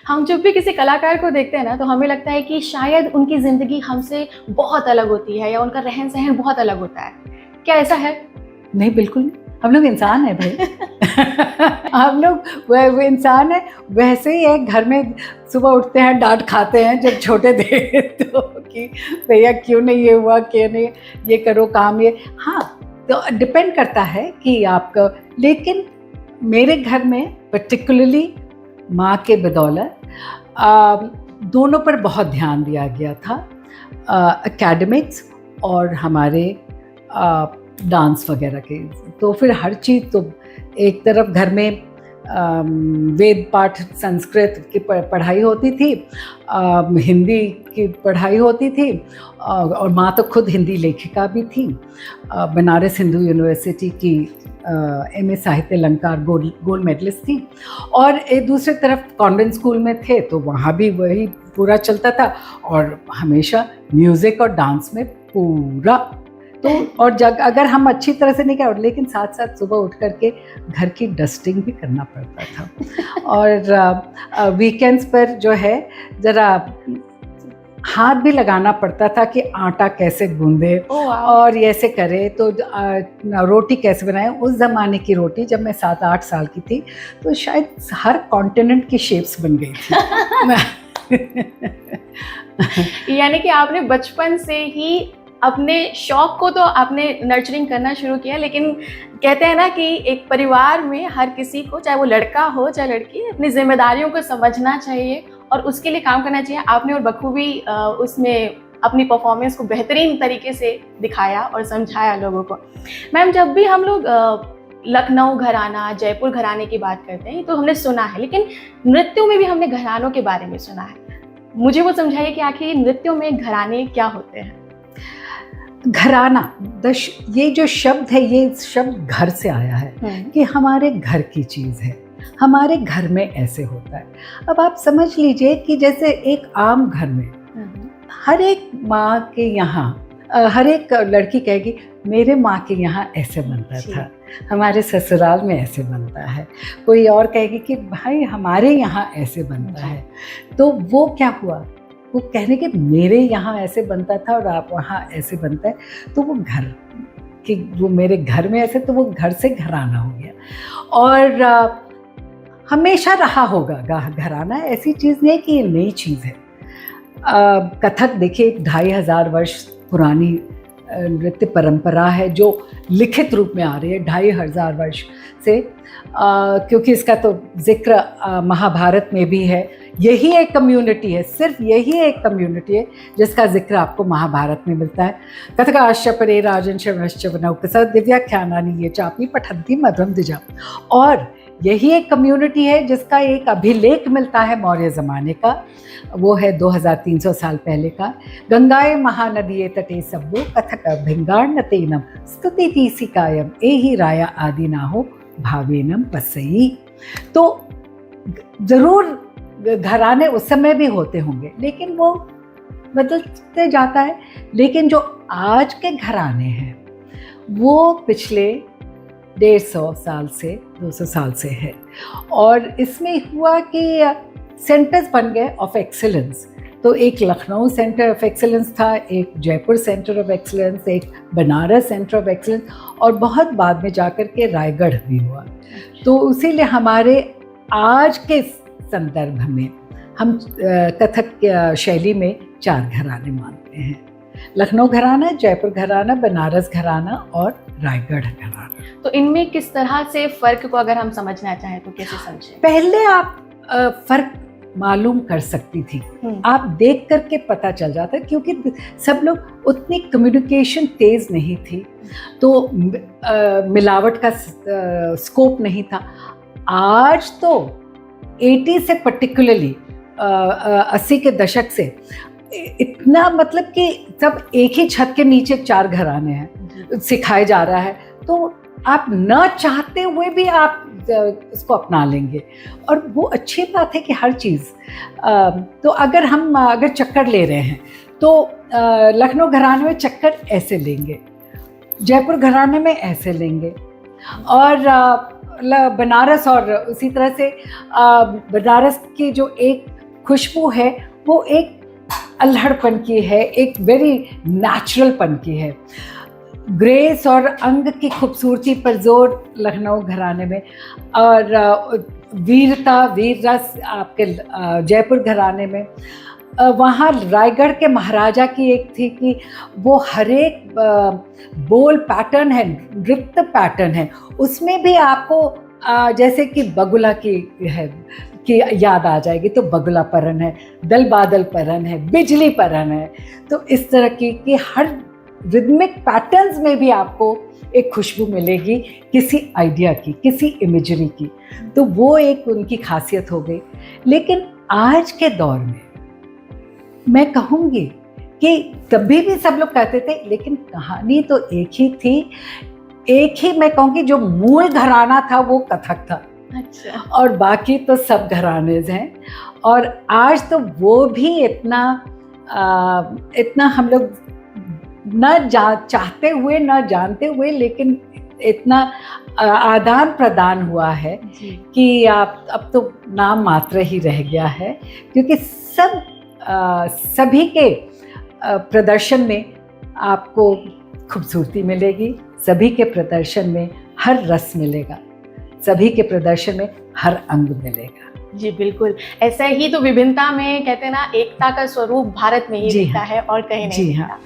हम जब भी किसी कलाकार को देखते हैं ना, तो हमें लगता है कि शायद उनकी ज़िंदगी हमसे बहुत अलग होती है या उनका रहन-सहन बहुत अलग होता है। क्या ऐसा है? नहीं, बिल्कुल नहीं। हम लोग इंसान हैं भाई। हम लोग वो इंसान है, वैसे ही है। घर में सुबह उठते हैं, डांट खाते हैं जब छोटे थे तो कि भैया क्यों नहीं ये हुआ, क्यों नहीं ये करो काम ये। हाँ, तो डिपेंड करता है कि आपका। लेकिन मेरे घर में पर्टिकुलरली माँ के बदौलत दोनों पर बहुत ध्यान दिया गया था, एकेडमिक्स और हमारे डांस वगैरह के। तो फिर हर चीज़ तो एक तरफ घर में वेद पाठ संस्कृत की पढ़ाई होती थी, हिंदी की पढ़ाई होती थी, और माँ तो खुद हिंदी लेखिका भी थी। बनारस हिंदू यूनिवर्सिटी की एमए साहित्य अलंकार गोल्ड मेडलिस्ट थी। और एक दूसरी तरफ कॉन्वेंट स्कूल में थे तो वहाँ भी वही पूरा चलता था, और हमेशा म्यूज़िक और डांस में पूरा। तो और अगर हम अच्छी तरह से नहीं कर, लेकिन साथ साथ सुबह उठ करके घर की डस्टिंग भी करना पड़ता था। और वीकेंड्स पर जो है ज़रा हाथ भी लगाना पड़ता था कि आटा कैसे गूंदे और ऐसे करे, तो रोटी कैसे बनाए। उस ज़माने की रोटी, जब मैं 7-8 साल की थी, तो शायद हर कॉन्टिनेंट की शेप्स बन गई थी। यानी कि आपने बचपन से ही अपने शौक को तो आपने नर्चरिंग करना शुरू किया, लेकिन कहते हैं ना कि एक परिवार में हर किसी को, चाहे वो लड़का हो चाहे लड़की, अपनी जिम्मेदारियों को समझना चाहिए और उसके लिए काम करना चाहिए। आपने और बखूबी उसमें अपनी परफॉर्मेंस को बेहतरीन तरीके से दिखाया और समझाया लोगों को। मैम, जब भी हम लोग लखनऊ घराना, जयपुर घराने की बात करते हैं तो हमने सुना है, लेकिन नृत्यों में भी हमने घरानों के बारे में सुना है। मुझे वो समझाइए कि आखिर नृत्यों में घराने क्या होते हैं? घराना, ये जो शब्द है, ये शब्द घर से आया है कि हमारे घर की चीज़ है, हमारे घर में ऐसे होता है। अब आप समझ लीजिए कि जैसे एक आम घर में हर एक माँ के यहाँ, हर एक लड़की कहेगी मेरे माँ के यहाँ ऐसे बनता था, हमारे ससुराल में ऐसे बनता है। कोई और कहेगी कि भाई हमारे यहाँ ऐसे बनता है। तो वो क्या हुआ, वो कहने के मेरे यहाँ ऐसे बनता था और आप वहाँ ऐसे बनता है, तो वो घर कि वो मेरे घर में ऐसे, तो वो घर से घराना हो गया। और हमेशा रहा होगा घराना, ऐसी चीज़ नहीं कि ये नई चीज़ है। कथक देखिए, 2500 वर्ष पुरानी नृत्य परंपरा है जो लिखित रूप में आ रही है 2500 वर्ष से, क्योंकि इसका तो जिक्र महाभारत में भी है। यही एक कम्युनिटी है, सिर्फ यही एक कम्युनिटी है जिसका जिक्र आपको महाभारत में मिलता है। कथकाश्च परे राजन शवनश्च वनौकसा दिव्याख्यानानि ये चापि पठन्ति मधुरम द्विजा। और यही एक कम्युनिटी है जिसका एक अभिलेख मिलता है मौर्य ज़माने का, वो है 2300 साल पहले का। गंगाए महानदिये तटे सब्बो कथक भिंगाण तेनम स्तुति तीसिकायम एहि राया आदि ना हो भावेनम पसई। तो ज़रूर घराने उस समय भी होते होंगे, लेकिन वो बदलते जाता है। लेकिन जो आज के घराने हैं वो पिछले 150 साल से 200 साल से है। और इसमें हुआ कि सेंटर्स बन गए ऑफ एक्सीलेंस। तो एक लखनऊ सेंटर ऑफ एक्सीलेंस था, एक जयपुर सेंटर ऑफ एक्सीलेंस, एक बनारस सेंटर ऑफ एक्सीलेंस, और बहुत बाद में जाकर के रायगढ़ भी हुआ। तो इसीलिए हमारे आज के संदर्भ में हम कथक शैली में 4 घराने मानते हैं: लखनऊ घराना, जयपुर घराना, बनारस घराना और रायगढ़ घराना। तो इनमें किस तरह से फ़र्क को अगर हम समझना चाहें तो कैसे समझें? पहले आप फ़र्क मालूम कर सकती थी, आप देख करके पता चल जाता, क्योंकि सब लोग उतनी कम्युनिकेशन तेज़ नहीं थी, तो मिलावट का स्कोप नहीं था। आज तो 80 से पर्टिकुलरली 80 के दशक से इतना, मतलब कि सब एक ही छत के नीचे 4 घराने हैं, सिखाया जा रहा है। तो आप न चाहते हुए भी आप इसको अपना लेंगे, और वो अच्छी बात है कि हर चीज़। तो अगर चक्कर ले रहे हैं तो लखनऊ घराने में चक्कर ऐसे लेंगे, जयपुर घराने में ऐसे लेंगे, और बनारस और उसी तरह से बनारस की जो एक खुशबू है वो एक अल्हड़पन की है, एक वेरी नेचुरलपन की है। ग्रेस और अंग की खूबसूरती पर जोर लखनऊ घराने में, और वीरता वीर रस आपके जयपुर घराने में। वहाँ रायगढ़ के महाराजा की एक थी कि वो हर एक बोल पैटर्न है, नृत्य पैटर्न है, उसमें भी आपको जैसे कि बगुला की है कि याद आ जाएगी, तो बगुला परन है, दल बादल परन है, बिजली परन है। तो इस तरह की हर रिदमिक पैटर्न्स में भी आपको एक खुशबू मिलेगी किसी आइडिया की, किसी इमेजरी की। तो वो एक उनकी खासियत हो गई। लेकिन आज के दौर में मैं कहूँगी कि कभी भी सब लोग कहते थे, लेकिन कहानी तो एक ही थी, एक ही मैं कहूँगी जो मूल घराना था वो कथक था। अच्छा। और बाकी तो सब घरानेज हैं। और आज तो वो भी इतना हम लोग चाहते हुए न जानते हुए, लेकिन इतना आदान प्रदान हुआ है कि आप अब तो नाम मात्र ही रह गया है, क्योंकि सभी के प्रदर्शन में आपको खूबसूरती मिलेगी, सभी के प्रदर्शन में हर रस मिलेगा, सभी के प्रदर्शन में हर अंग मिलेगा। जी बिल्कुल, ऐसा ही तो विभिन्नता में कहते हैं ना, एकता का स्वरूप भारत में ही दिखता है और कहीं नहीं दिखता।